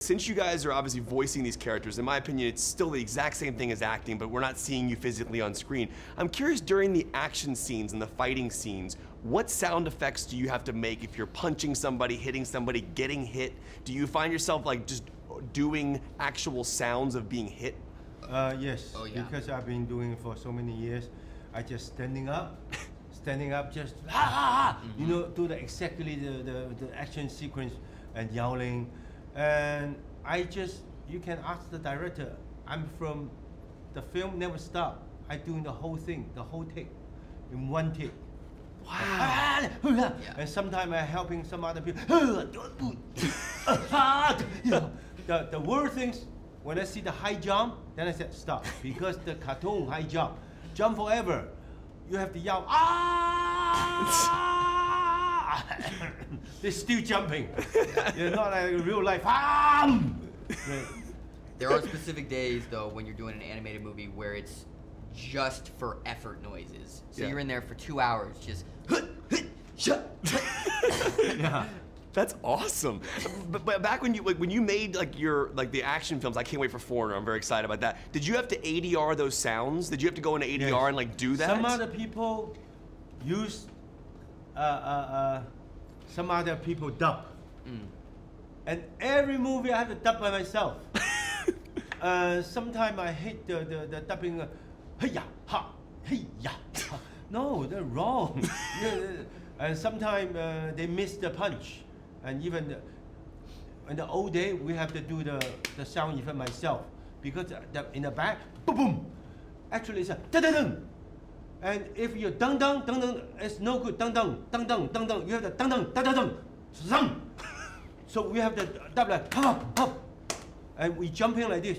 Since you guys are obviously voicing these characters, in my opinion, it's still the exact same thing as acting, but we're not seeing you physically on screen. I'm curious, during the action scenes and the fighting scenes, what sound effects do you have to make if you're punching somebody, hitting somebody, getting hit? Do you find yourself like just doing actual sounds of being hit? Yes, oh, yeah. Because I've been doing it for so many years. I just standing up, just you know, do exactly the action sequence and yelling. And you can ask the director, I'm from, the film never stop. I doing the whole thing, the whole take, in one take. Wow. Yeah. And sometimes I'm helping some other people. You know, the worst things, when I see the high jump, then I said stop, because the cartoon high jump forever. You have to yell, ah! They're still jumping. You're not like real life. There are specific days though when you're doing an animated movie where it's just for effort noises. So you're in there for 2 hours, just yeah. That's awesome. But back when you made like the action films, I can't wait for Foreigner. I'm very excited about that. Did you have to ADR those sounds? Did you have to go into ADR and like do that? Some other people use some other people dub. And every movie I have to dub by myself. Sometimes I hate the dubbing. Hey-ya, ha, hey-ya. No, they're wrong. And sometimes they miss the punch. And even in the old day, we have to do the sound effect myself, because in the back, boom, boom. Actually, it's a dun-dun-dun. And if you dun-dun, dun-dun, it's no good. Dun-dun, dun-dun, dun-dun. You have the dun-dun, dun-dun, dun. So we have the dub like hop, hop, and we jump in like this.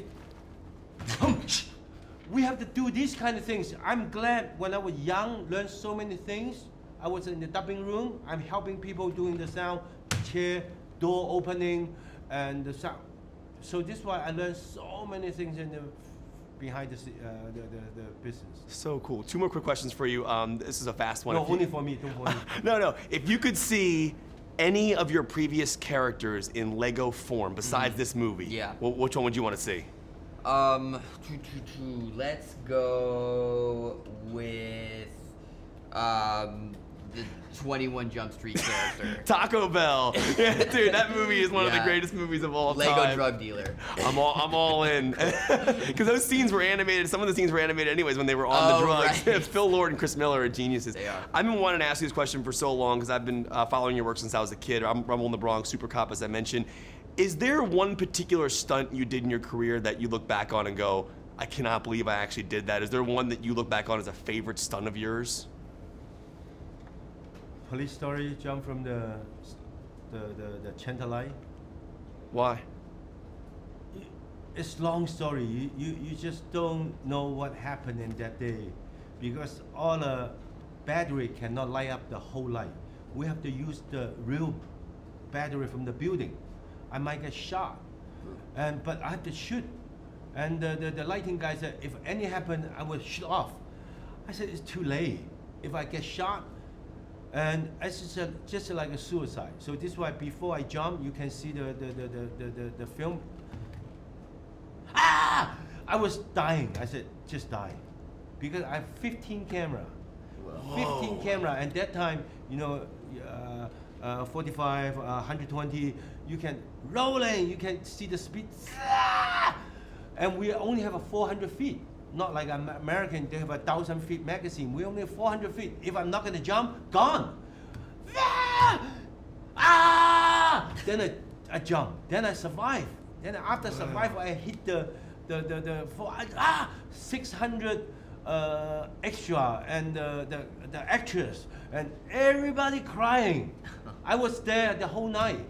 We have to do these kind of things. I'm glad when I was young, learned so many things. I was in the dubbing room. I'm helping people doing the sound, chair, door opening, and the sound. So this is why I learned so many things in behind the business. So cool. 2 more quick questions for you. This is a fast one. No, only for me. Don't for me. No. If you could see any of your previous characters in Lego form besides this movie, which one would you want to see? Let's go with the 21 Jump Street character. Taco Bell. Yeah, dude, that movie is one of the greatest movies of all time. Lego drug dealer. I'm all in. Because those scenes were animated, some of the scenes were animated anyways when they were on the drugs. Right. Phil Lord and Chris Miller are geniuses. They are. I've been wanting to ask you this question for so long because I've been following your work since I was a kid. I'm Rumble in the Bronx, Super Cop, as I mentioned. Is there one particular stunt you did in your career that you look back on and go, I cannot believe I actually did that? Is there one that you look back on as a favorite stunt of yours? Police Story, jump from the Chantalite. Why? It's long story. You just don't know what happened in that day, because all the battery cannot light up the whole light. We have to use the real battery from the building. I might get shot, but I have to shoot. And the lighting guy said, if any happen, I will shoot off. I said, it's too late. If I get shot, and it's just like a suicide. So this is why before I jump, you can see the film. Ah! I was dying. I said, just die. Because I have 15 camera. Whoa. 15 camera, and that time, you know, 45, 120, you can rolling, you can see the speed. Ah! And we only have a 400 feet. Not like American, they have 1,000 feet magazine. We only have 400 feet. If I'm not gonna jump, gone. Ah! Then I jump. Then I survive. Then after survival, I hit the 600 extra and the actors and everybody crying. I was there the whole night.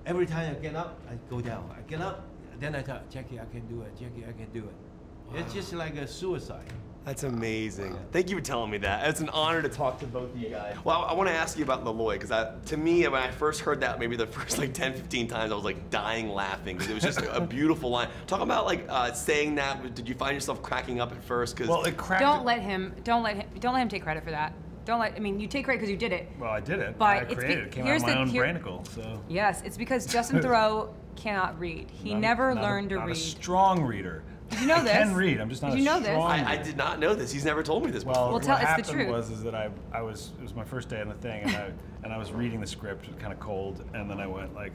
Every time I get up, I go down. I get up. Then I thought, Jackie, I can do it. Jackie, I can do it. Wow. It's just like a suicide. That's amazing. Thank you for telling me that. It's an honor to talk to both of you guys. Well, I want to ask you about Leloy, because to me, when I first heard that, maybe the first like 10, 15 times, I was like dying laughing, because it was just a beautiful line. Talk about like saying that. Did you find yourself cracking up at first? Well, it cracked. Don't let him take credit for that. don't let. I mean, you take credit because you did it. Well, I did it. But I created it. It came out here's of my the- own here- brainicle. So. Yes, it's because Justin Theroux cannot read. He never learned to Not a read. strong reader. Did you know this? I can read. I'm just not Did a you know this? strong I reader. did not know this. He's never told me this before. Well, Well, tell- what it's the happened truth. was that it was my first day on the thing, and I was reading the script, kind of cold, and then I went like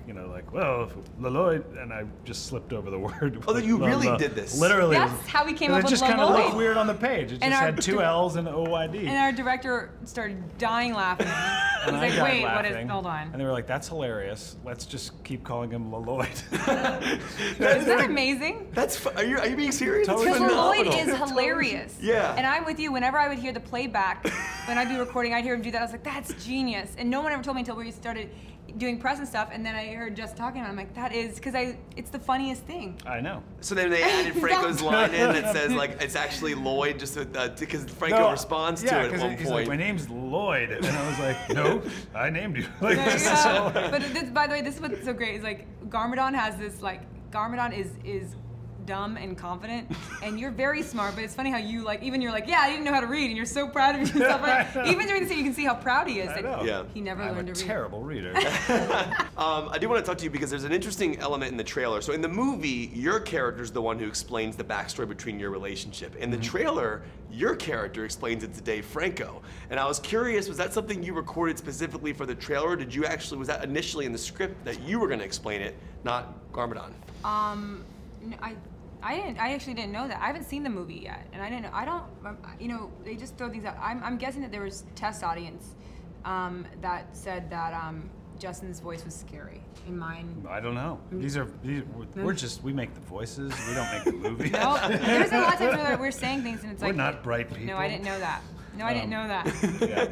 well, Lloyd, and I just slipped over the word. Oh, then you really did this. Literally. That's how we came and up with it just kind of Lloyd. looked weird on the page. It And just our had 2 dir- L's and OYD. And our director started dying laughing. He's And I like, died wait, what laughing. is? Hold on. And they were like, "That's hilarious. Let's just keep calling him Lloyd." Isn't that amazing? Are you being serious? Totally. That's Because Lloyd phenomenal. is hilarious. Yeah. And I'm with you. Whenever I would hear the playback, when I'd be recording, I'd hear him do that. I was like, that's genius. And no one ever told me until we started doing press and stuff. And then I heard Just talking about it. I'm like, that is, because it's the funniest thing. I know. So then they added Franco's line in that says like it's actually Lloyd, just because Franco responds to it at one he's point. like, "My name's Lloyd," and I was like, "No, I named you." Like, Yeah, this is yeah. so- But this, by the way, this is what's so great. Is like Garmadon has this like Garmadon is dumb and confident, and you're very smart. But it's funny how you like even you're like, yeah, I didn't know how to read, and you're so proud of yourself. Like, even during the scene, you can see how proud he is. I that know. Yeah. He never I'm learned a to read. terrible reader. I do want to talk to you because there's an interesting element in the trailer. So in the movie, your character's the one who explains the backstory between your relationship. In the trailer, your character explains it to Dave Franco. And I was curious, was that something you recorded specifically for the trailer? Or did you actually, was that initially in the script that you were going to explain it, not Garmadon? No, I didn't. I actually didn't know that. I haven't seen the movie yet, and I didn't know. I don't. You know, they just throw things out. I'm guessing that there was test audience that said that Justin's voice was scary. In mine. I don't know. We make the voices. We don't make the movie. No, there's a lot of times where we're saying things and it's We're like. not bright people. No, I didn't know that. No, I didn't know that. Yeah.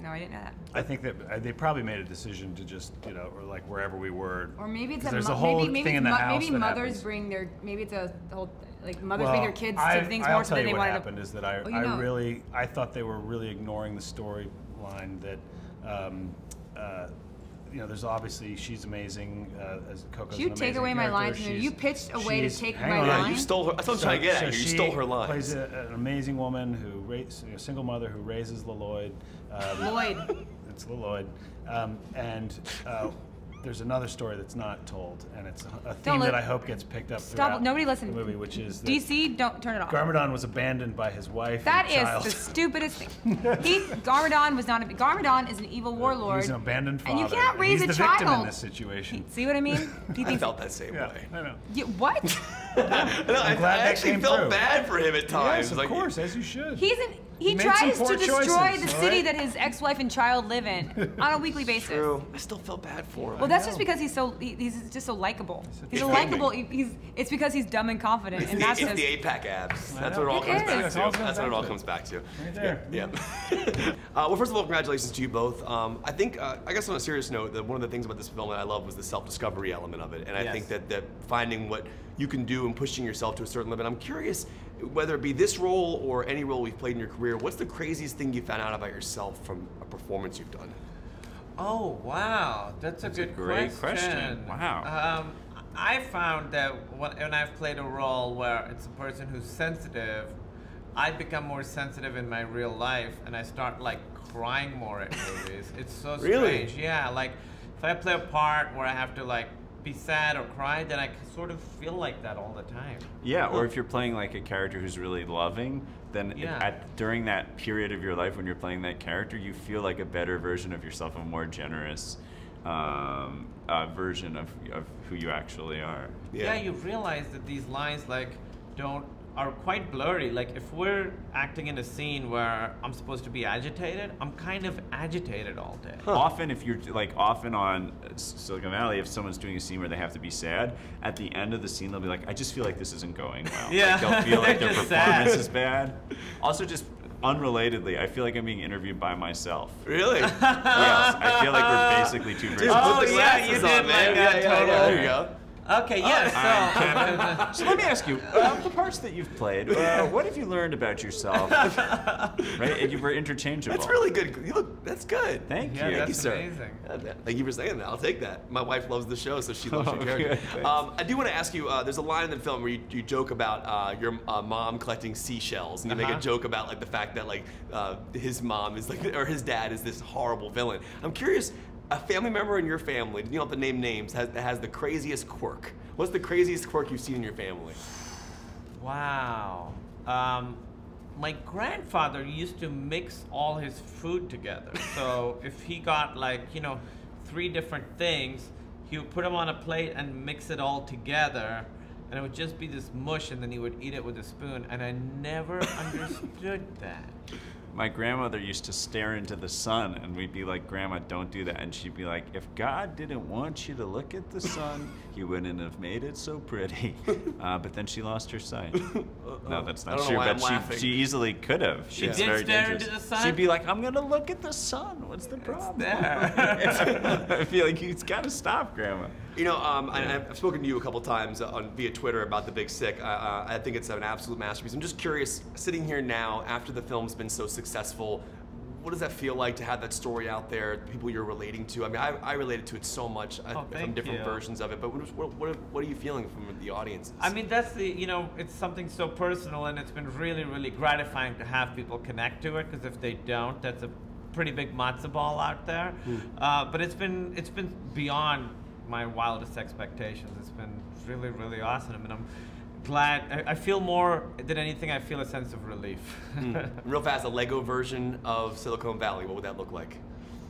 No, I didn't know that. I think that they probably made a decision to just, or like wherever we were. Or maybe it's 'cause a there's mo- a whole maybe thing in the house maybe that mothers happens. bring their maybe it's a whole like mothers bring their kids to things I'll more so tell that you they what wanted happened to. is that Oh, you know. I thought they were really ignoring the storyline that, there's obviously she's amazing as Coco's You an take amazing away my character. lines from you. You pitched a way to take hang my on. lines. You stole her. That's what I'm trying to get at. You she stole her lines. Plays an amazing woman who a single mother who raises Lloyd. Lloyd. It's Lloyd, and there's another story that's not told, and it's a theme that I hope gets picked up throughout Nobody listen. the movie, which is that DC, don't turn it off. Garmadon was abandoned by his wife That and is child. the stupidest thing. Garmadon was not. Garmadon is an evil warlord. He's an abandoned father. And you can't raise He's a the child. victim in this situation. See what I mean? He I thinks. felt that same Yeah, way. I know. What? No, I'm glad I that actually came felt through. bad for him at times. Yes, of Like, course, as you should. He made some tries poor to destroy choices, the all city right? that his ex-wife and child live in on a weekly basis. True. I still felt bad for him. Well, that's just because he's just so likable. He's a It's likable. It's because he's dumb and confident, and that's it's his. the 8-pack abs. That's know. what it all It comes is. back It's to. all That's what it all back to comes back to. Right there. Yeah. Well, first of all, congratulations to you both. I think, I guess on a serious note, that one of the things about this film that I love was the self-discovery element of it. And I think that finding what you can do and pushing yourself to a certain limit. I'm curious, whether it be this role or any role we've played in your career, what's the craziest thing you found out about yourself from a performance you've done? Oh, wow. That's a good great question. Wow. I found that when I've played a role where it's a person who's sensitive, I become more sensitive in my real life, and I start like crying more at movies. It's so Really? strange. Yeah, like if I play a part where I have to like be sad or cry, then I sort of feel like that all the time. Yeah, or if you're playing like a character who's really loving, then Yeah. during that period of your life when you're playing that character, you feel like a better version of yourself, a more generous version of who you actually are. Yeah, you realize that these lines like are quite blurry. Like if we're acting in a scene where I'm supposed to be agitated, I'm kind of agitated all day. Often, if you're often on Silicon Valley, if someone's doing a scene where they have to be sad, at the end of the scene they'll be like, "I just feel like this isn't going well." Yeah. Like, they'll feel like They're their just performance sad. is bad. Also, just unrelatedly, I feel like I'm being interviewed by myself. Really? Yes, I feel like we're basically two versions. Oh, Put the yeah, you glasses did on, man. like that, Yeah, totally. there you go. Okay, yes. So let me ask you, the parts that you've played, what have you learned about yourself? Right? You were interchangeable. That's really good. You look, that's good. Thank Yeah, you. Thank you, that's sir. amazing. Thank you for saying that. I'll take that. My wife loves the show, so she loves your Oh, character. good. Thanks. I do want to ask you, there's a line in the film where you joke about your mom collecting seashells, and you make a joke about like the fact that like his mom is like, or his dad is this horrible villain. I'm curious, a family member in your family, you don't have to name names, has the craziest quirk. What's the craziest quirk you've seen in your family? Wow. My grandfather used to mix all his food together. So if he got like, 3 different things, he would put them on a plate and mix it all together, and it would just be this mush, and then he would eat it with a spoon, and I never understood that. My grandmother used to stare into the sun, and we'd be like, Grandma, don't do that. And she'd be like, if God didn't want you to look at the sun, he wouldn't have made it so pretty. But then she lost her sight. No, that's not true, but she easily could have. She It's did very stare dangerous. into the sun? She'd be like, I'm going to look at the sun. What's the problem? there. I feel like it's got to stop, Grandma. I've spoken to you a couple times via Twitter about The Big Sick. I think it's an absolute masterpiece. I'm just curious, sitting here now after the film's been so successful, what does that feel like to have that story out there, people you're relating to? I mean, I related to it so much from different versions of it, but what are you feeling from the audiences? I mean, that's it's something so personal, and it's been really, really gratifying to have people connect to it, because if they don't, that's a pretty big matzo ball out there. But it's been beyond my wildest expectations. It's been really, really awesome. I mean, I'm glad. I feel more than anything, I feel a sense of relief. Real fast, a Lego version of Silicon Valley, what would that look like?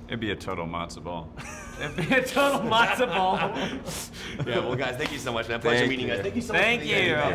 It'd be a total matzo ball. It'd be a total matzo ball. Yeah, well, guys, thank you so much, man. Pleasure meeting you guys. Thank you so much. Thank you.